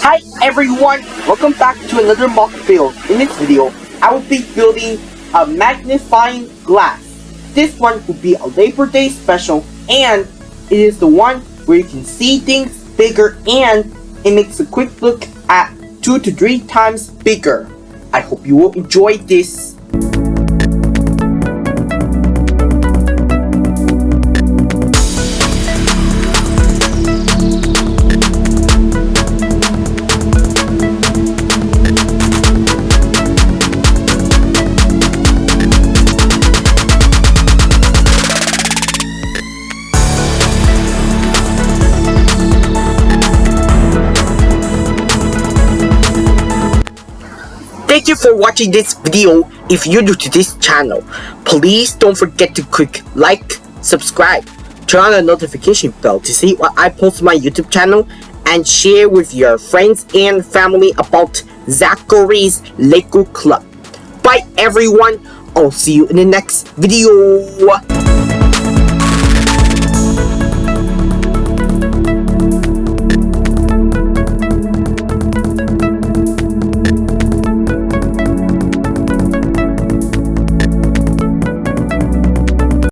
Hi everyone, welcome back to another MOC Build. In this video, I will be building a magnifying glass. This one will be a Labor Day special, and it is the one where you can see things bigger, and it makes a quick look at 2 to 3 times bigger. I hope you will enjoy this. Thank you for watching this video. If you're new to this channel, please don't forget to click like, subscribe, turn on the notification bell to see what I post on my YouTube channel, and share with your friends and family about Zachary's Lego Club. Bye everyone, I'll see you in the next video.